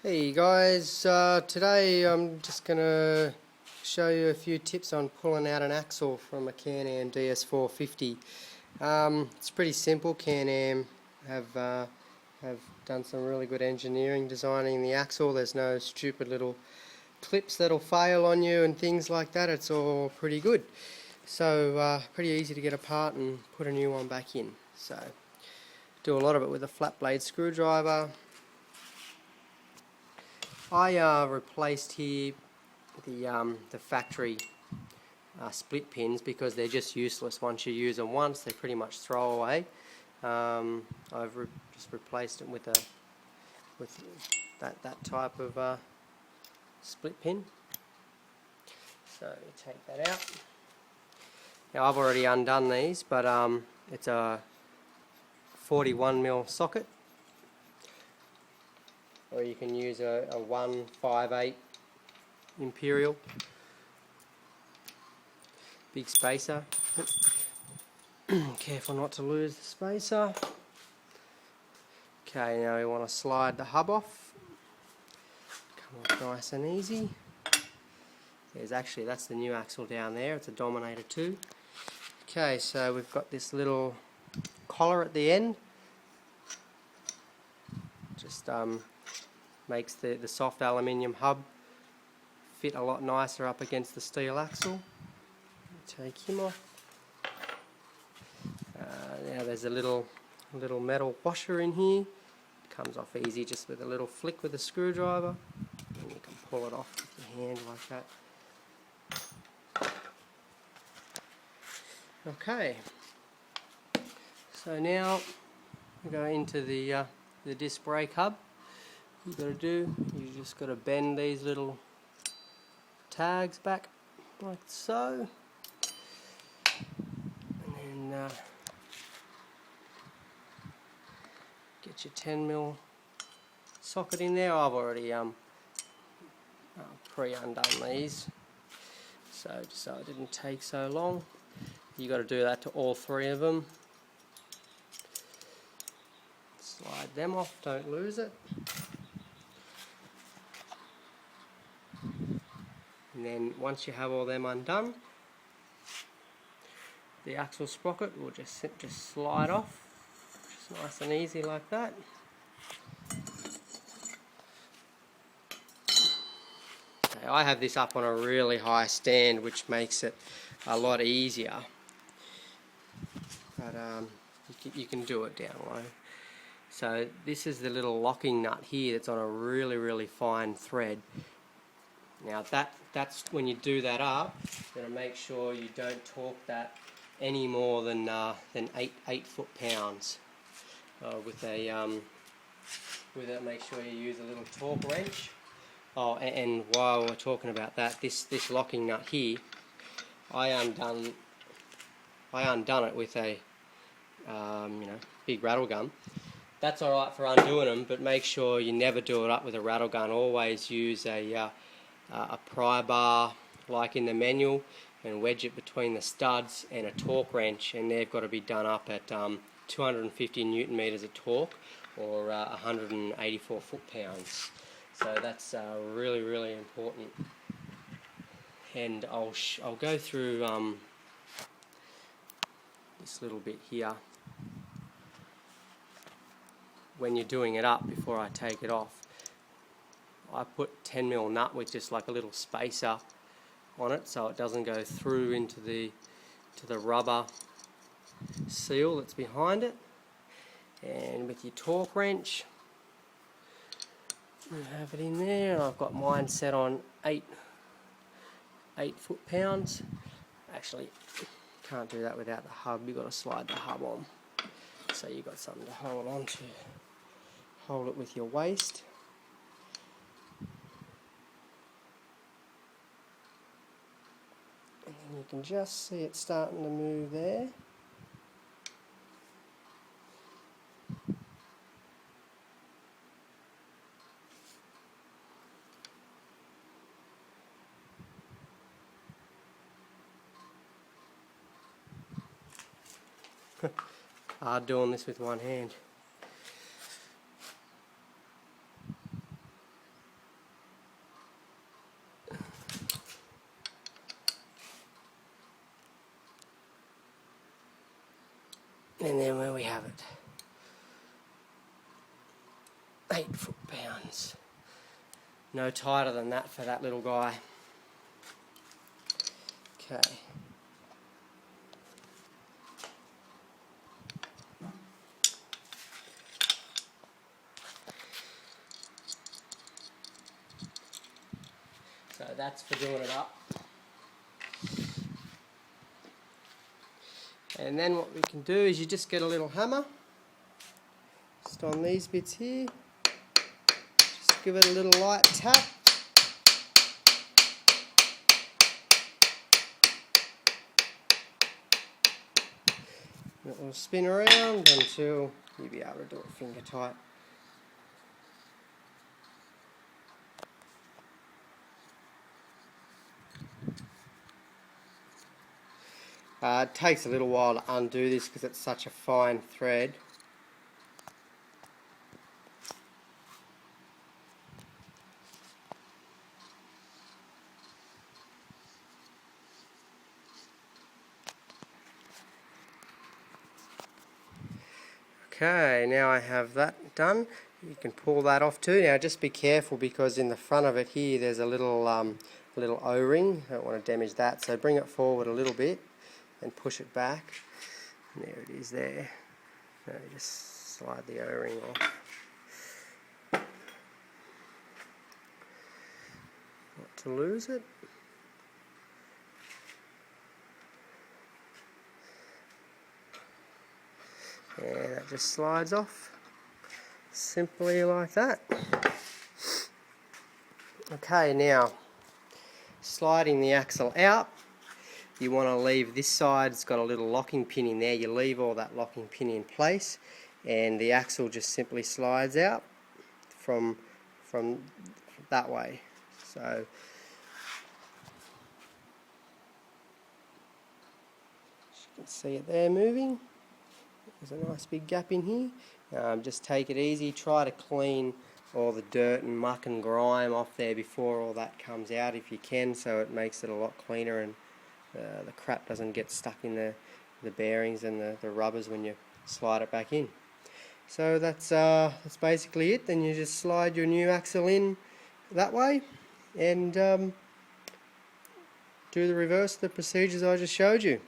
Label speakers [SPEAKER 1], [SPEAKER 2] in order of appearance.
[SPEAKER 1] Hey guys, today I'm just going to show you a few tips on pulling out an axle from a Can-Am ds450. It's pretty simple. Can-Am have done some really good engineering designing the axle. There's no stupid little clips that'll fail on you and things like that. It's all pretty good. So pretty easy to get apart and put a new one back in. So do a lot of it with a flat blade screwdriver. I replaced here the factory split pins because they're just useless. Once you use them once, they pretty much throw away. I've just replaced them with that type of split pin. So you take that out. Now I've already undone these, but it's a 41mm socket. Or you can use a 158 Imperial big spacer. Careful not to lose the spacer. Okay, now we want to slide the hub off. Come off nice and easy. That's the new axle down there. It's a Dominator 2. Okay, so we've got this little collar at the end. Just makes the soft aluminium hub fit a lot nicer up against the steel axle. Take him off. Now there's a little metal washer in here. It comes off easy just with a little flick with a screwdriver, and you can pull it off with your hand like that. Okay, so now we go into the disc brake hub. You just got to bend these little tags back like so, and then get your 10mm socket in there. I've already pre-undone these, so it didn't take so long. You got to do that to all three of them. Slide them off, don't lose it. And then once you have all them undone, the axle sprocket will just slide off, just nice and easy like that. Okay, I have this up on a really high stand, which makes it a lot easier, but you can do it down low. So this is the little locking nut here that's on a really fine thread. Now that's when you do that up, you're going to make sure you don't torque that any more than 8 foot-pounds. With it, make sure you use a little torque wrench. Oh, and while we're talking about that, this locking nut here, I undone it with a big rattle gun. That's all right for undoing them, but make sure you never do it up with a rattle gun. Always use a pry bar like in the manual and wedge it between the studs, and a torque wrench, and they've got to be done up at 250 newton meters of torque, or 184 foot-pounds. So that's really important. And I'll go through this little bit here when you're doing it up before I take it off. I put 10mm nut with just like a little spacer on it, so it doesn't go through into the rubber seal that's behind it. And with your torque wrench, you have it in there. And I've got mine set on 8 foot-pounds. Actually, can't do that without the hub. You've got to slide the hub on, so you've got something to hold on to. Hold it with your waist. And then you can just see it starting to move there. Hard doing this with one hand. 8 foot-pounds. No tighter than that for that little guy. Okay. So that's for doing it up. And then what we can do is you just get a little hammer, just on these bits here, just give it a little light tap. It will spin around until you'll be able to do it finger tight. It takes a little while to undo this because it's such a fine thread. Okay, now I have that done. You can pull that off too. Now just be careful because in the front of it here there's a little O-ring. I don't want to damage that, so bring it forward a little bit and push it back. And there it is there. Now just slide the O-ring off. Not to lose it. And that just slides off simply like that. Okay, now sliding the axle out, you want to leave this side, it's got a little locking pin in there, you leave all that locking pin in place and the axle just simply slides out from that way. So you can see it there moving. There's a nice big gap in here. Just take it easy, try to clean all the dirt and muck and grime off there before all that comes out if you can, so it makes it a lot cleaner and the crap doesn't get stuck in the bearings and the rubbers when you slide it back in. So that's basically it. Then you just slide your new axle in that way and do the reverse of the procedures I just showed you.